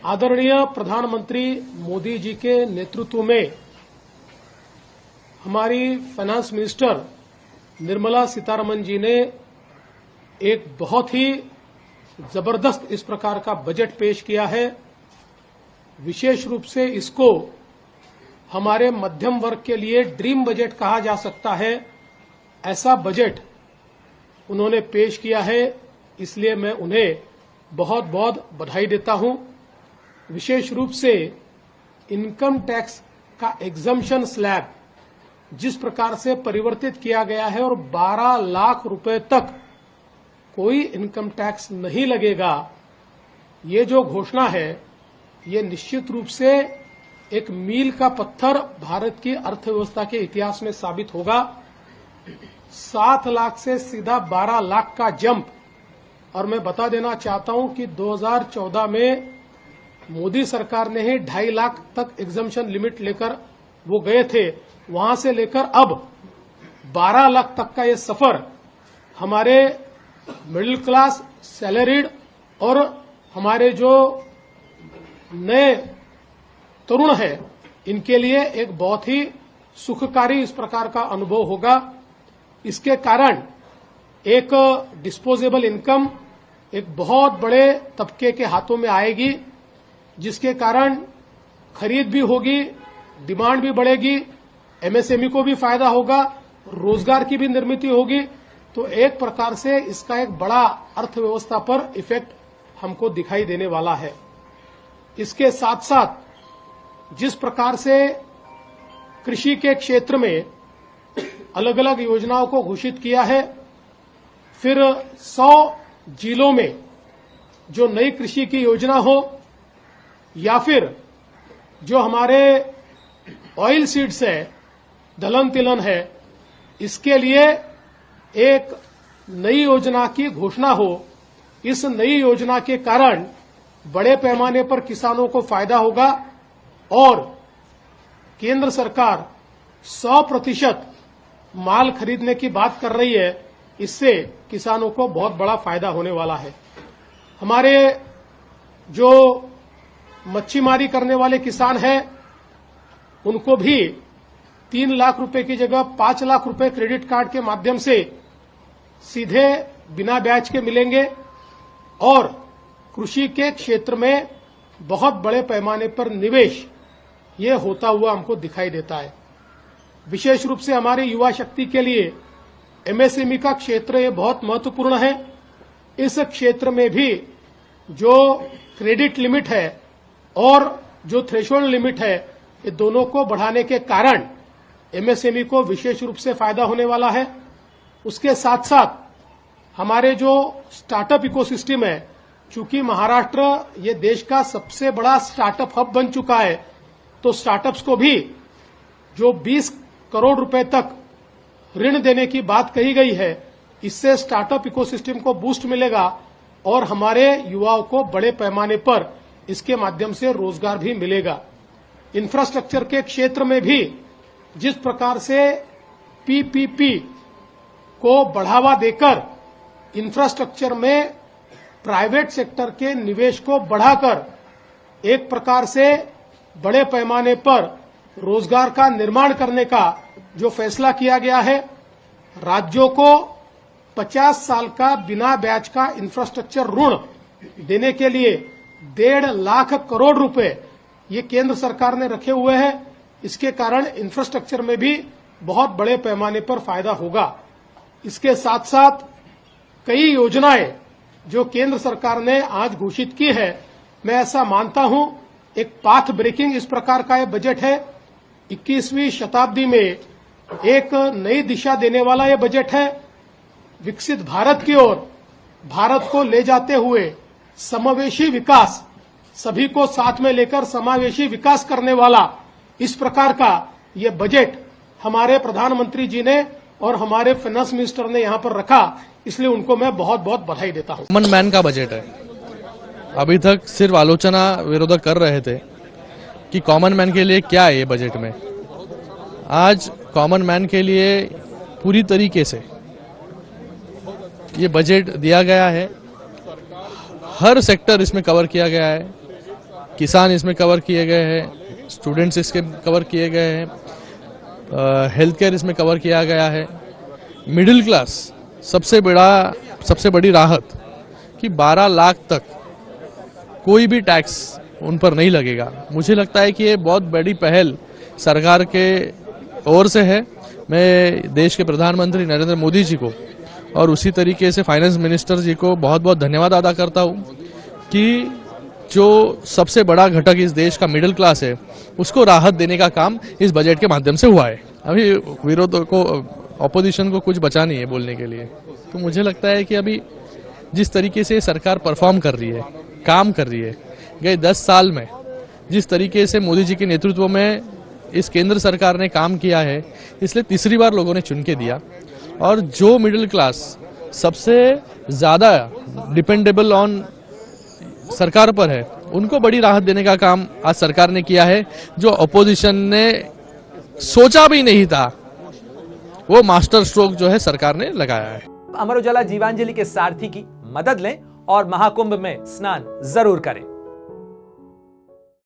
आदरणीय प्रधानमंत्री मोदी जी के नेतृत्व में हमारी फाइनेंस मिनिस्टर निर्मला सीतारमण जी ने एक बहुत ही जबरदस्त इस प्रकार का बजट पेश किया है। विशेष रूप से इसको हमारे मध्यम वर्ग के लिए ड्रीम बजट कहा जा सकता है। ऐसा बजट उन्होंने पेश किया है, इसलिए मैं उन्हें बहुत बहुत बधाई देता हूं। विशेष रूप से इनकम टैक्स का एग्जम्पशन स्लैब जिस प्रकार से परिवर्तित किया गया है और 12 लाख रुपए तक कोई इनकम टैक्स नहीं लगेगा, ये जो घोषणा है ये निश्चित रूप से एक मील का पत्थर भारत की अर्थव्यवस्था के इतिहास में साबित होगा। 7 लाख से सीधा 12 लाख का जंप। और मैं बता देना चाहता हूं कि 2014 में मोदी सरकार ने ही 2.5 लाख तक एग्जम्पशन लिमिट लेकर वो गए थे। वहां से लेकर अब 12 लाख तक का ये सफर हमारे मिडिल क्लास, सैलरीड और हमारे जो नए तरुण हैं, इनके लिए एक बहुत ही सुखकारी इस प्रकार का अनुभव होगा। इसके कारण एक डिस्पोजेबल इनकम एक बहुत बड़े तबके के हाथों में आएगी, जिसके कारण खरीद भी होगी, डिमांड भी बढ़ेगी, एमएसएमई को भी फायदा होगा, रोजगार की भी निर्मित होगी। तो एक प्रकार से इसका एक बड़ा अर्थव्यवस्था पर इफेक्ट हमको दिखाई देने वाला है। इसके साथ साथ जिस प्रकार से कृषि के क्षेत्र में अलग अलग योजनाओं को घोषित किया है, फिर 100 जिलों में जो नई कृषि की योजना हो, या फिर जो हमारे ऑयल सीड्स है, दलहन तिलहन है, इसके लिए एक नई योजना की घोषणा हो। इस नई योजना के कारण बड़े पैमाने पर किसानों को फायदा होगा और केंद्र सरकार 100% माल खरीदने की बात कर रही है। इससे किसानों को बहुत बड़ा फायदा होने वाला है। हमारे जो मच्छीमारी करने वाले किसान हैं, उनको भी 3 लाख रुपए की जगह 5 लाख रुपए क्रेडिट कार्ड के माध्यम से सीधे बिना ब्याज के मिलेंगे और कृषि के क्षेत्र में बहुत बड़े पैमाने पर निवेश ये होता हुआ हमको दिखाई देता है। विशेष रूप से हमारी युवा शक्ति के लिए एमएसएमई का क्षेत्र ये बहुत महत्वपूर्ण है। इस क्षेत्र में भी जो क्रेडिट लिमिट है और जो थ्रेशोल्ड लिमिट है, ये दोनों को बढ़ाने के कारण एमएसएमई को विशेष रूप से फायदा होने वाला है। उसके साथ साथ हमारे जो स्टार्टअप इकोसिस्टम है, चूंकि महाराष्ट्र ये देश का सबसे बड़ा स्टार्टअप हब बन चुका है, तो स्टार्टअप्स को भी जो 20 करोड़ रुपए तक ऋण देने की बात कही गई है, इससे स्टार्टअप इकोसिस्टम को बूस्ट मिलेगा और हमारे युवाओं को बड़े पैमाने पर इसके माध्यम से रोजगार भी मिलेगा। इंफ्रास्ट्रक्चर के क्षेत्र में भी जिस प्रकार से पीपीपी को बढ़ावा देकर इंफ्रास्ट्रक्चर में प्राइवेट सेक्टर के निवेश को बढ़ाकर एक प्रकार से बड़े पैमाने पर रोजगार का निर्माण करने का जो फैसला किया गया है, राज्यों को 50 साल का बिना ब्याज का इंफ्रास्ट्रक्चर ऋण देने के लिए 1.5 लाख करोड़ रुपए ये केंद्र सरकार ने रखे हुए हैं। इसके कारण इंफ्रास्ट्रक्चर में भी बहुत बड़े पैमाने पर फायदा होगा। इसके साथ साथ कई योजनाएं जो केंद्र सरकार ने आज घोषित की है, मैं ऐसा मानता हूं एक पाथ ब्रेकिंग इस प्रकार का यह बजट है। 21वीं शताब्दी में एक नई दिशा देने वाला यह बजट है। विकसित भारत की ओर भारत को ले जाते हुए समावेशी विकास, सभी को साथ में लेकर समावेशी विकास करने वाला इस प्रकार का ये बजट हमारे प्रधानमंत्री जी ने और हमारे फाइनेंस मिनिस्टर ने यहां पर रखा, इसलिए उनको मैं बहुत बहुत बधाई देता हूं। कॉमन मैन का बजट है। अभी तक सिर्फ आलोचना विरोधक कर रहे थे कि कॉमन मैन के लिए क्या है ये बजट में। आज कॉमन मैन के लिए पूरी तरीके से ये बजट दिया गया है। हर सेक्टर इसमें कवर किया गया है। किसान इसमें कवर किए गए हैं, स्टूडेंट्स इसके कवर किए गए हैं, हेल्थ केयर इसमें कवर किया गया है। मिडिल क्लास सबसे बड़ी राहत कि 12 लाख तक कोई भी टैक्स उन पर नहीं लगेगा। मुझे लगता है कि ये बहुत बड़ी पहल सरकार के ओर से है। मैं देश के प्रधानमंत्री नरेंद्र मोदी जी को और उसी तरीके से फाइनेंस मिनिस्टर जी को बहुत बहुत धन्यवाद अदा करता हूं कि जो सबसे बड़ा घटक इस देश का मिडिल क्लास है उसको राहत देने का काम इस बजट के माध्यम से हुआ है। अभी विरोध को, ऑपोजिशन को कुछ बचा नहीं है बोलने के लिए। तो मुझे लगता है कि अभी जिस तरीके से सरकार परफॉर्म कर रही है, काम कर रही है, गए 10 साल में जिस तरीके से मोदी जी के नेतृत्व में इस केंद्र सरकार ने काम किया है, इसलिए तीसरी बार लोगों ने चुन के दिया। और जो मिडिल क्लास सबसे ज्यादा डिपेंडेबल ऑन सरकार पर है, उनको बड़ी राहत देने का काम आज सरकार ने किया है। जो अपोजिशन ने सोचा भी नहीं था, वो मास्टर स्ट्रोक जो है सरकार ने लगाया है। अमर उजाला जीवांजलि के सारथी की मदद लें और महाकुंभ में स्नान जरूर करें।